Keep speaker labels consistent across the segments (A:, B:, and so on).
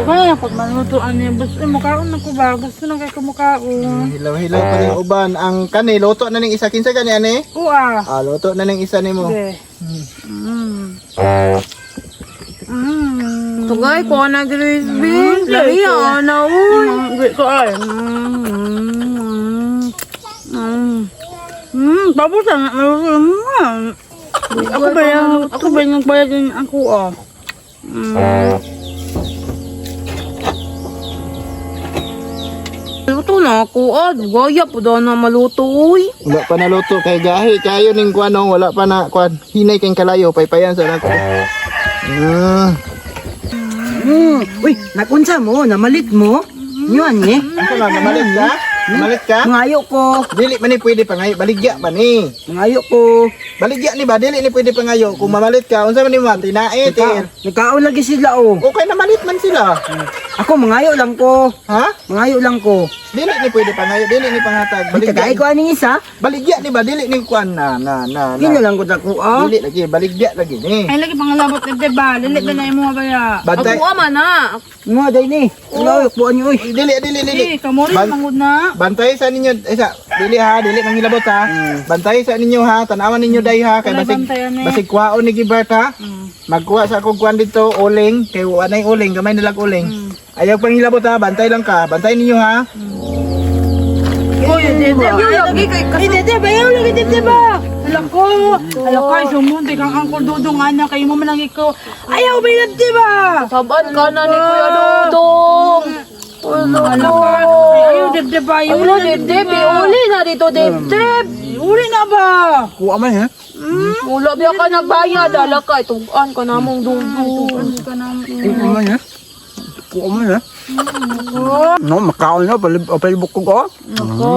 A: Kaya pag manutuan niya, gusto mukaon na ko ba? Gusto na kayo kumukaon.
B: Hilaw-hilaw pa rin uban. Ang kani, luto na ning isa. Kinsa kani, ane?
A: Uwa.
B: Luto na ning isa ni mo.
A: Sige.
C: Tugay ko na crispy. Labi na uy.
A: Wait ko ay. Tapos na. Ako ba yung bayad din ako oh.
C: Luto na ako gaya po daw na maluto uy.
B: Wala pa naluto kay gahi. Kayo ning kuanong, wala pa na kuan. Hinay kayong kalayo. Paypayan sa nako.
D: Uy, nakunsa mo, namalit mo. Yun eh.
B: Ano na, namalit ka? Namalit ka?
D: Mangayo ko.
B: Dili man ni pwede pangayo. Baligya pa ni.
D: Mangayo ko.
B: Baligya ni ba? Dili ni pwede pangayo. Kung mamalit ka, unsa man ni man? Tinait eh.
D: Nagkaon lagi sila oh.
B: Okay, namalit man sila.
D: Ako mangayo lang ko.
B: Ha?
D: Mangayo lang ko.
B: Dili ni pwede pangayo. Dili ni pangatag.
D: Kagay ko aning isa.
B: Baligya ni ba? Dili ni kuan na.
D: Yun lang ko dako ah.
B: Dili lagi. Baligya lagi ni.
A: Ay lagi pangalabot na diba? Lilit na yung mga baya.
B: Bantay.
C: Ako man na.
D: Nga day ni. Ulo, buwan niyo uy.
B: Dili.
A: Eh, kamuri mangud na.
B: Bantay sa ninyo. Isa. Dili ha. Dili mangilabot ha. Bantay sa ninyo ha. Tanawan ninyo day ha. Kay
A: Wala
B: basig.
A: bantayan eh.
B: Basig kuwaon ni Gilbert ha. Magkuha sa akong kuwan dito. Uling. Kay wanay uling. Gamay nilag uling. Ayaw pang hilabot ha. Bantay lang ka. Bantay ninyo ha.
A: Uy, dede.
C: Lagi kay
A: Ay, dede, bayaw lagi dede ba? Alako, ay sumunti kang angkol dudong anak kayo mo man ikaw. Ayaw ba yun, di ba?
C: saban ka na ni Kuya Dudong.
A: Ayaw, dede ba?
C: Ulo dibdib, uli na dito dibdib.
A: Uli na ba?
D: Kuha man ha.
C: Wala biya ka nagbayad, dala ka, tugan ka namong dudong.
A: Ka na.
D: Kuha man ha. Kuha man ha. No, makaon na. Palibok ko ko.
A: Ako.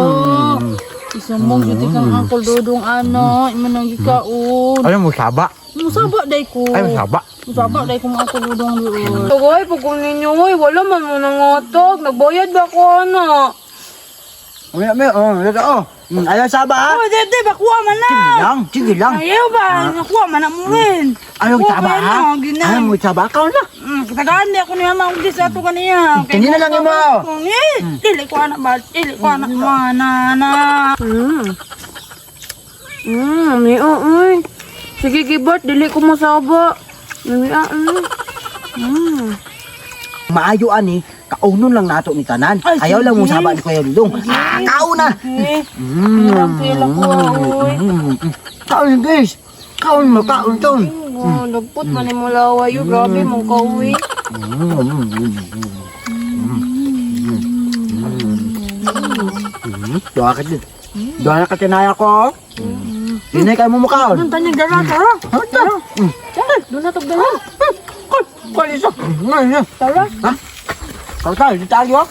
A: Isang juti kang angkol dudong ano, imanang ikaon.
D: Ayaw mo saba.
A: Musaba day ko.
D: Ayaw saba.
A: Musaba day ko mga angkol dudong doon.
C: Tugay, pagkul ninyo, wala man mo nangatog. Nagbayad ba ko, ano?
D: Uy, oh. Ayaw saba ha.
A: Oh, dede, bakuha man na.
D: Sige lang.
A: Ayaw ba? Nakuha man na mo rin.
D: Ayaw
A: Kuha
D: saba
A: man
D: ha.
A: na, ginang.
D: Ayaw mo saba ka na.
A: Katagaan di ako niya maugdi sa ito kaniya.
D: Kanya na lang yung mo.
A: Dili ko anak ba? Dili ko anak manana.
C: May uy. Sige, Gilbert, dili ko masaba. May
D: Maayo ani. Kaunon lang nato ni tanan.
A: Ay,
D: Ayaw lang mo
A: sige.
D: saba ni Kuya Dudong. Kauna.
A: Hirap pila ko uy.
D: Kaon guys. Kaon mo, kaon ton.
C: Lagpot man mo laway. Grabe mong kauwi.
D: Doa ka din. Doa na ka tinaya ko. Tinay kayo mo makaon.
A: Ang tanyag dara, tara.
D: Tara.
A: Doon na tog dara.
D: Kuha isa.
A: Tara.
D: Kau tayo, di tayo.